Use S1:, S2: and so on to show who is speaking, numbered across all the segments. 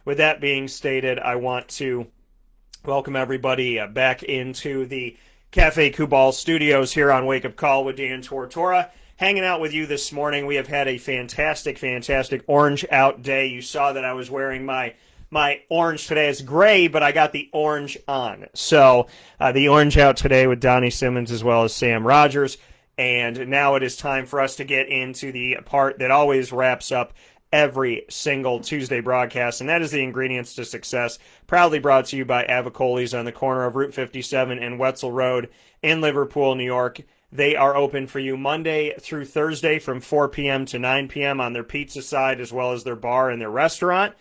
S1: with that being stated, I want to welcome everybody back into the Cafe Kubal studios here on Wake Up Call with Dan Tortora. Hanging out with you this morning. We have had a fantastic orange out day. You saw that I was wearing my orange today. It's gray, but I got the orange on. So the orange out today with Donnie Simmons as well as Sam Rogers. And now it is time for us to get into the part that always wraps up every single Tuesday broadcast, and that is the ingredients to success, proudly brought to you by Avicolli's on the corner of Route 57 and Wetzel Road in Liverpool, New York. They are open for you Monday through Thursday from 4 p.m. to 9 p.m. on their pizza side as well as their bar and their restaurant.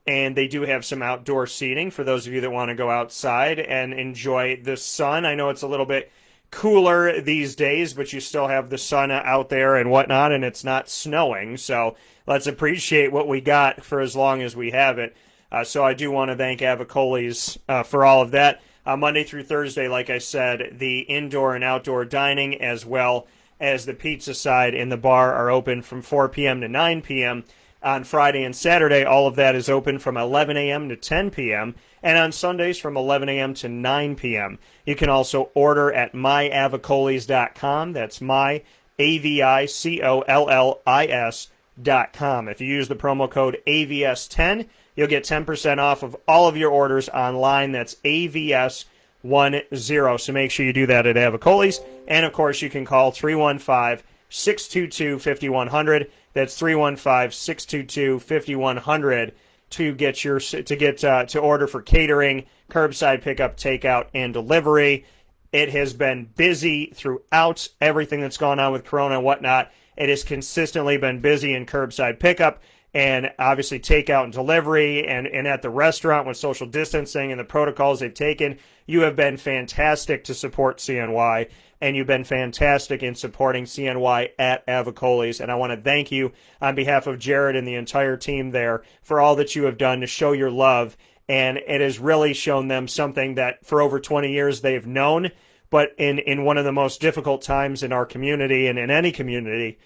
S1: And they do have some outdoor seating for those of you that want to go outside and enjoy the sun. I know it's a little bit cooler these days, but you still have the sun out there and whatnot, and it's not snowing. So let's appreciate what we got for as long as we have it. So I do want to thank Avicolli's for all of that. Monday through Thursday, like I said, the indoor and outdoor dining as well as the pizza side and the bar are open from 4 p.m. to 9 p.m. On Friday and Saturday, all of that is open from 11 a.m. to 10 p.m. and on Sundays from 11 a.m. to 9 p.m. You can also order at myavicollis.com. That's myavicollis.com. If you use the promo code AVS10, you'll get 10% off of all of your orders online. That's AVS10. So make sure you do that at Avicolli's. And, of course, you can call 315-622-5100. That's 315-622-5100 to order for catering, curbside pickup, takeout, and delivery. It has been busy throughout everything that's gone on with Corona and whatnot. It has consistently been busy in curbside pickup and obviously takeout and delivery and at the restaurant with social distancing and the protocols they've taken. You have been fantastic to support CNY, and you've been fantastic in supporting CNY at Avicolli's. And I want to thank you on behalf of Jared and the entire team there for all that you have done to show your love. And it has really shown them something that for over 20 years they've known, but in one of the most difficult times in our community and in any community,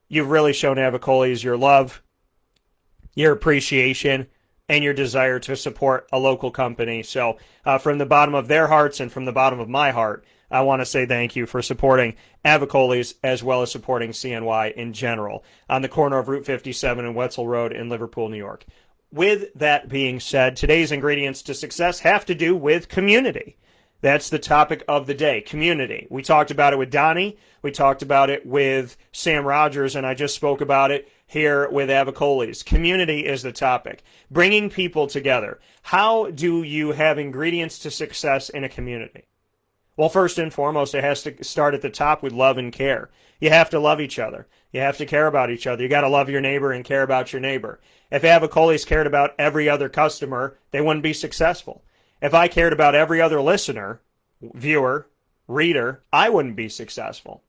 S1: you've really shown Avicolli's your love, your appreciation, and your desire to support a local company. So from the bottom of their hearts and from the bottom of my heart, I want to say thank you for supporting Avicolli's as well as supporting CNY in general on the corner of Route 57 and Wetzel Road in Liverpool, New York. With that being said, today's ingredients to success have to do with community. That's the topic of the day, community. We talked about it with Donnie. We talked about it with Sam Rogers, and I just spoke about it here with Avicolli's. Community is the topic. Bringing people together. How do you have ingredients to success in a community? Well, first and foremost, it has to start at the top with love and care. You have to love each other. You have to care about each other. You got to love your neighbor and care about your neighbor. If Avicolli's cared about every other customer, they wouldn't be successful. If I cared about every other listener, viewer, reader, I wouldn't be successful.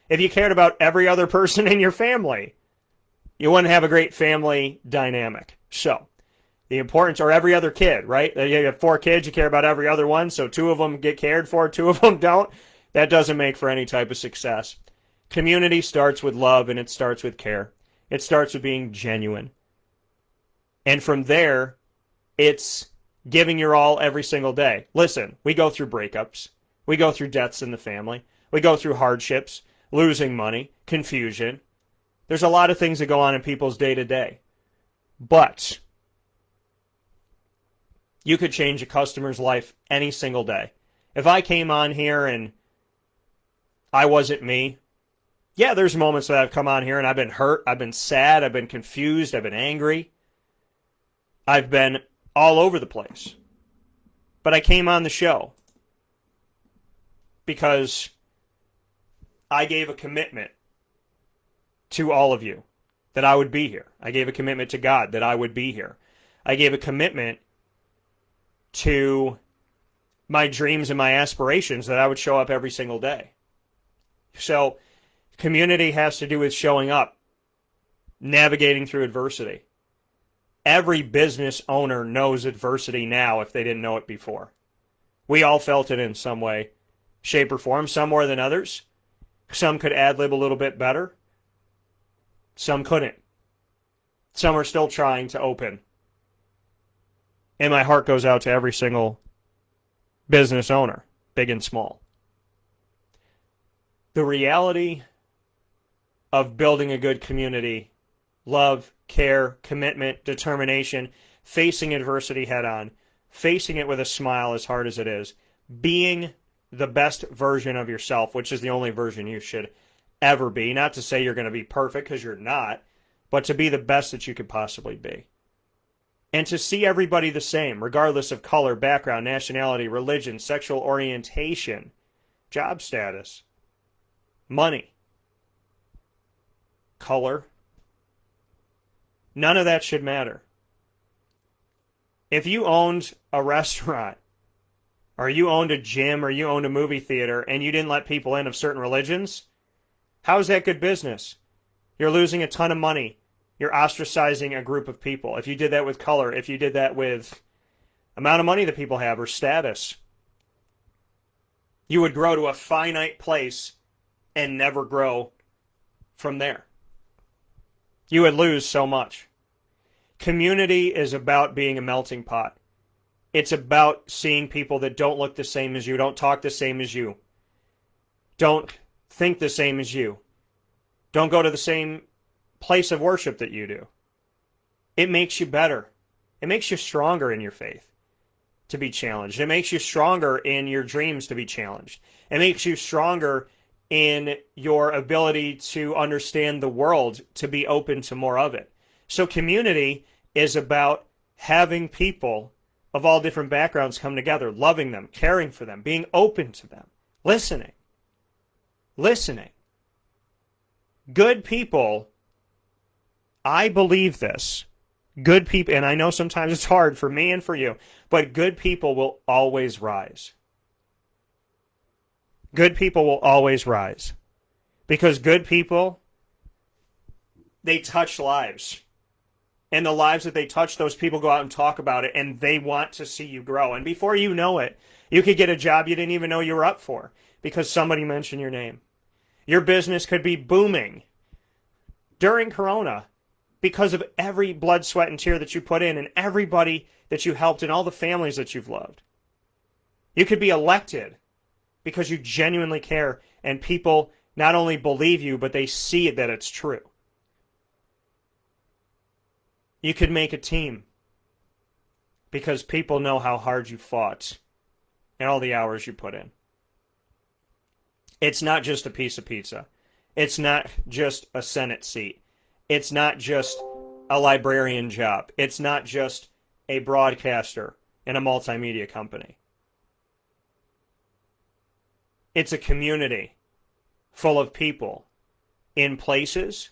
S1: If you cared about every other person in your family, you wouldn't have a great family dynamic. So, the importance, or every other kid, right? You have 4 kids, you care about every other one, so 2 of them get cared for, 2 of them don't. That doesn't make for any type of success. Community starts with love, and it starts with care. It starts with being genuine. And from there, it's giving your all every single day. Listen, we go through breakups. We go through deaths in the family. We go through hardships, losing money, confusion. There's a lot of things that go on in people's day-to-day. But you could change a customer's life any single day. If I came on here and I wasn't me, yeah, there's moments that I've come on here and I've been hurt, I've been sad, I've been confused, I've been angry. I've been all over the place. But I came on the show because I gave a commitment to all of you that I would be here. I gave a commitment to God that I would be here. I gave a commitment to my dreams and my aspirations that I would show up every single day. So community has to do with showing up, navigating through adversity. Every business owner knows adversity now if they didn't know it before. We all felt it in some way, shape, or form, some more than others. Some could ad-lib a little bit better. Some couldn't. Some are still trying to open. And my heart goes out to every single business owner, big and small. The reality of building a good community, love, care, commitment, determination, facing adversity head on, facing it with a smile as hard as it is, being the best version of yourself, which is the only version you should ever be. Not to say you're going to be perfect, because you're not, but to be the best that you could possibly be. And to see everybody the same, regardless of color, background, nationality, religion, sexual orientation, job status, money, color. None of that should matter. If you owned a restaurant, or you owned a gym, or you owned a movie theater, and you didn't let people in of certain religions, how is that good business? You're losing a ton of money. You're ostracizing a group of people. If you did that with color, if you did that with amount of money that people have or status, you would grow to a finite place and never grow from there. You would lose so much. Community is about being a melting pot. It's about seeing people that don't look the same as you, don't talk the same as you, don't think the same as you, don't go to the same place of worship that you do. It makes you better. It makes you stronger in your faith to be challenged. It makes you stronger in your dreams to be challenged. It makes you stronger in your ability to understand the world, to be open to more of it. So community is about having people of all different backgrounds come together, loving them, caring for them, being open to them, listening. Good people, I believe this, good people, and I know sometimes it's hard for me and for you, but good people will always rise. Good people will always rise. Because good people, they touch lives. And the lives that they touch, those people go out and talk about it, and they want to see you grow. And before you know it, you could get a job you didn't even know you were up for because somebody mentioned your name. Your business could be booming during Corona because of every blood, sweat, and tear that you put in and everybody that you helped and all the families that you've loved. You could be elected because you genuinely care and people not only believe you, but they see that it's true. You could make a team because people know how hard you fought and all the hours you put in. It's not just a piece of pizza. It's not just a Senate seat. It's not just a librarian job. It's not just a broadcaster in a multimedia company. It's a community full of people in places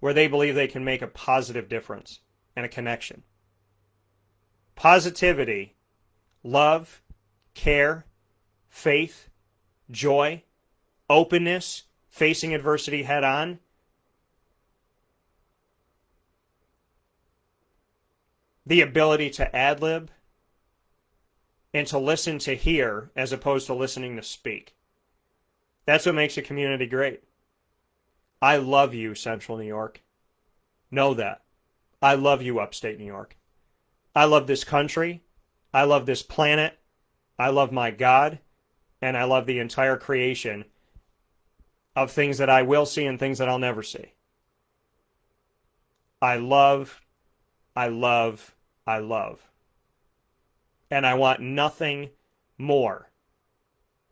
S1: where they believe they can make a positive difference and a connection. Positivity, love, care, faith, joy, openness, facing adversity head on. The ability to ad-lib and to listen to hear as opposed to listening to speak. That's what makes a community great. I love you, Central New York. Know that. I love you, Upstate New York. I love this country. I love this planet. I love my God. And I love the entire creation of things that I will see and things that I'll never see. I love. And I want nothing more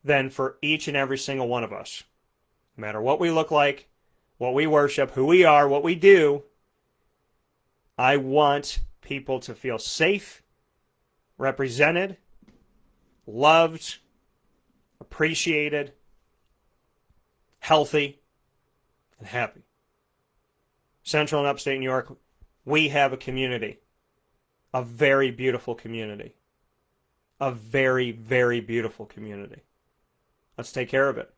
S1: than for each and every single one of us, no matter what we look like, what we worship, who we are, what we do, I want people to feel safe, represented, loved, appreciated, healthy, and happy. Central and Upstate New York, we have a community, a very beautiful community, a very, very beautiful community. Let's take care of it.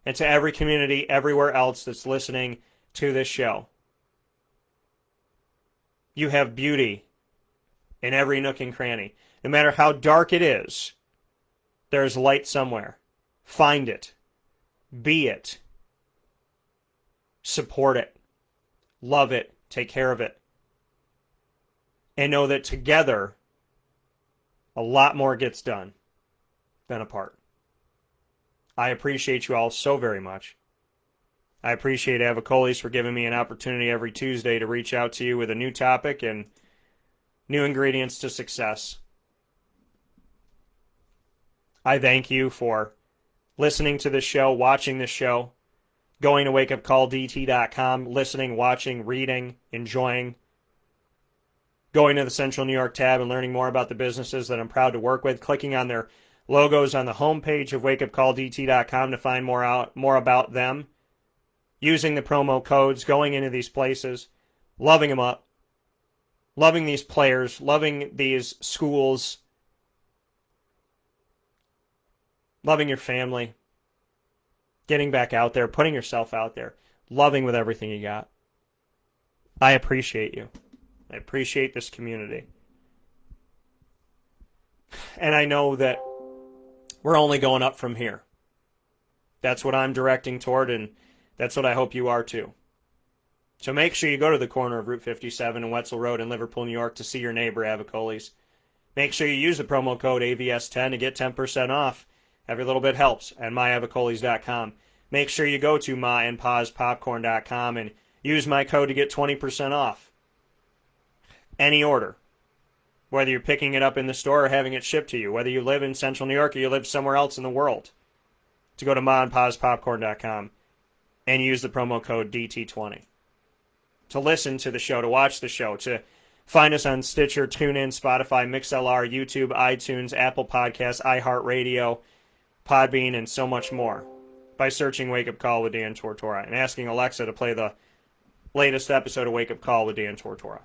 S1: And to every community everywhere else that's listening to this show, you have beauty in every nook and cranny. No matter how dark it is, there's light somewhere. Find it. Be it. Support it. Love it. Take care of it. And know that together a lot more gets done than apart. I appreciate you all so very much. I appreciate Avicolli's for giving me an opportunity every Tuesday to reach out to you with a new topic and new ingredients to success. I thank you for listening to this show, watching this show, going to WakeUpCallDT.com, listening, watching, reading, enjoying, going to the Central New York tab and learning more about the businesses that I'm proud to work with, clicking on their logos on the homepage of WakeUpCallDT.com to find more about them, using the promo codes, going into these places, loving them up, loving these players, loving these schools, loving your family, getting back out there, putting yourself out there, loving with everything you got. I appreciate you. I appreciate this community. And I know that we're only going up from here. That's what I'm directing toward, and that's what I hope you are too. So make sure you go to the corner of Route 57 and Wetzel Road in Liverpool, New York to see your neighbor, Avicolli's. Make sure you use the promo code AVS10 to get 10% off. Every little bit helps at myavicollis.com. Make sure you go to maandpazpopcorn.com and use my code to get 20% off. Any order. Whether you're picking it up in the store or having it shipped to you. Whether you live in Central New York or you live somewhere else in the world. To go to maandpazpopcorn.com and use the promo code DT20. To listen to the show, to watch the show, to find us on Stitcher, TuneIn, Spotify, MixLR, YouTube, iTunes, Apple Podcasts, iHeartRadio, Podbean, and so much more by searching Wake Up Call with Dan Tortora and asking Alexa to play the latest episode of Wake Up Call with Dan Tortora.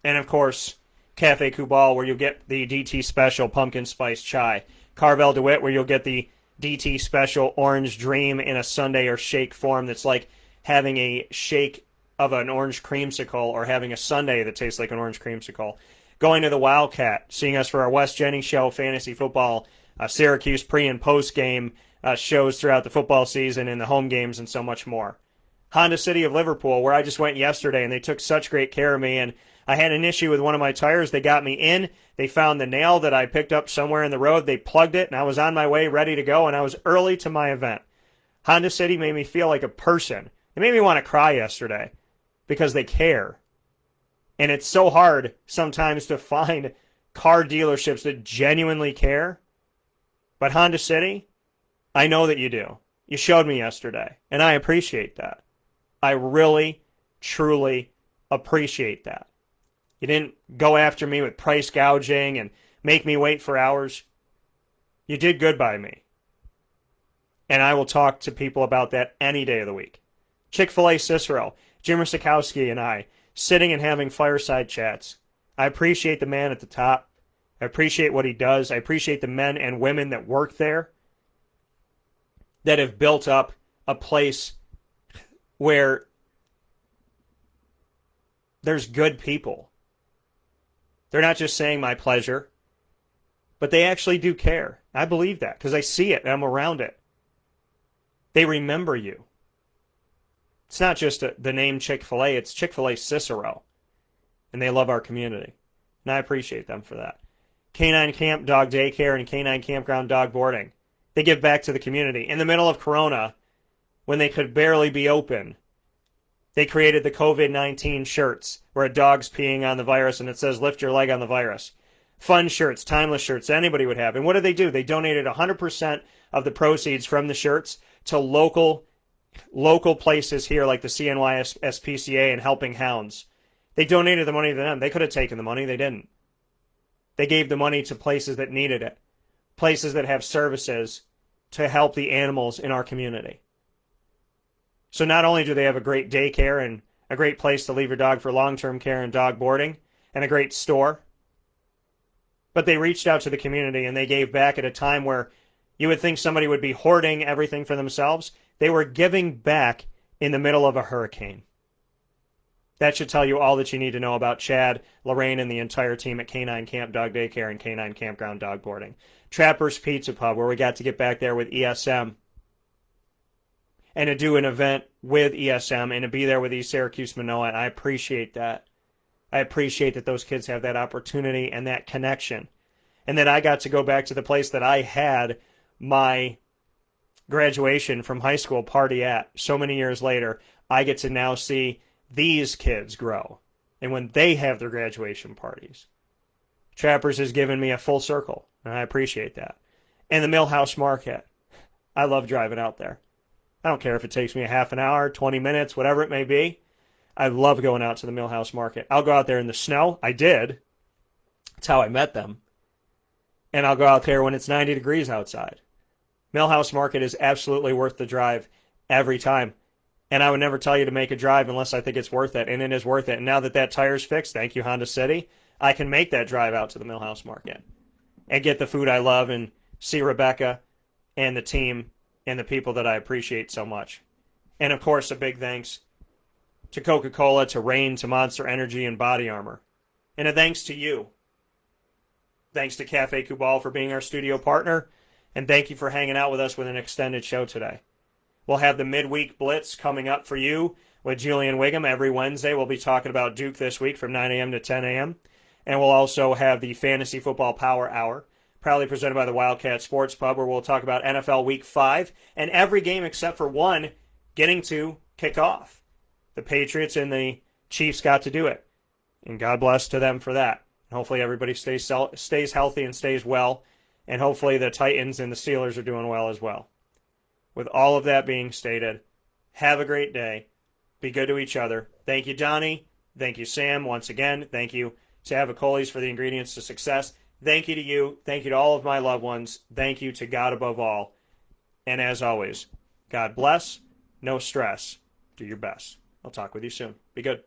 S1: And, of course, Cafe Kubal, where you'll get the DT Special Pumpkin Spice Chai. Carvel DeWitt, where you'll get the DT Special Orange Dream in a sundae or shake form that's like having a shake of an orange creamsicle or having a sundae that tastes like an orange creamsicle. Going to the Wildcat, seeing us for our West Jennings Show, fantasy football, Syracuse pre- and post-game shows throughout the football season and the home games and so much more. Honda City of Liverpool, where I just went yesterday, and they took such great care of me, and I had an issue with one of my tires. They got me in. They found the nail that I picked up somewhere in the road. They plugged it, and I was on my way, ready to go, and I was early to my event. Honda City made me feel like a person. It made me want to cry yesterday because they care. And it's so hard sometimes to find car dealerships that genuinely care. But Honda City, I know that you do. You showed me yesterday, and I appreciate that. I really, truly appreciate that. You didn't go after me with price gouging and make me wait for hours. You did good by me. And I will talk to people about that any day of the week. Chick-fil-A Cicero, Jim Sikowski and I, sitting and having fireside chats. I appreciate the man at the top. I appreciate what he does. I appreciate the men and women that work there that have built up a place where there's good people. They're not just saying my pleasure, but they actually do care. I believe that because I see it and I'm around it. They remember you. It's not just the name Chick-fil-A, it's Chick-fil-A Cicero. And they love our community. And I appreciate them for that. Canine Camp Dog Daycare and Canine Campground Dog Boarding. They give back to the community. In the middle of Corona, when they could barely be open, they created the COVID-19 shirts where a dog's peeing on the virus and it says, lift your leg on the virus. Fun shirts, timeless shirts anybody would have. And what do? They donated 100% of the proceeds from the shirts to local places here like the CNY SPCA and Helping Hounds. They donated the money to them. They could have taken the money. They didn't. They gave the money to places that needed it. Places that have services to help the animals in our community. So not only do they have a great daycare and a great place to leave your dog for long-term care and dog boarding and a great store, but they reached out to the community and they gave back at a time where you would think somebody would be hoarding everything for themselves. They were giving back in the middle of a hurricane. That should tell you all that you need to know about Chad, Lorraine, and the entire team at Canine Camp Dog Daycare and Canine Campground Dog Boarding. Trapper's Pizza Pub, where we got to get back there with ESM and to do an event with ESM and to be there with East Syracuse Manoa. And I appreciate that. I appreciate that those kids have that opportunity and that connection. And that I got to go back to the place that I had my graduation from high school party at so many years later. I get to now see these kids grow. And when they have their graduation parties, Trappers has given me a full circle, and I appreciate that. And the Millhouse Market, I love driving out there. I don't care if it takes me a half an hour, 20 minutes, whatever it may be. I love going out to the Millhouse Market. I'll go out there in the snow. I did. That's how I met them. And I'll go out there when it's 90 degrees outside. Millhouse Market is absolutely worth the drive every time. And I would never tell you to make a drive unless I think it's worth it. And it is worth it. And now that that tire's fixed, thank you, Honda City, I can make that drive out to the Millhouse Market and get the food I love and see Rebecca and the team and the people that I appreciate so much. And, of course, a big thanks to Coca-Cola, to Reign, to Monster Energy, and Body Armor. And a thanks to you. Thanks to Cafe Kubal for being our studio partner. And thank you for hanging out with us with an extended show today. We'll have the midweek blitz coming up for you with Julian Wiggum every Wednesday. We'll be talking about Duke this week from 9 a.m. to 10 a.m. And we'll also have the Fantasy Football Power Hour, proudly presented by the Wildcat Sports Pub, where we'll talk about NFL Week 5 and every game except for one getting to kick off. The Patriots and the Chiefs got to do it. And God bless to them for that. And hopefully everybody stays healthy and stays well. And hopefully the Titans and the Steelers are doing well as well. With all of that being stated, have a great day. Be good to each other. Thank you, Donnie. Thank you, Sam. Once again, thank you to Avicolli's for the ingredients to success. Thank you to you. Thank you to all of my loved ones. Thank you to God above all. And as always, God bless. No stress. Do your best. I'll talk with you soon. Be good.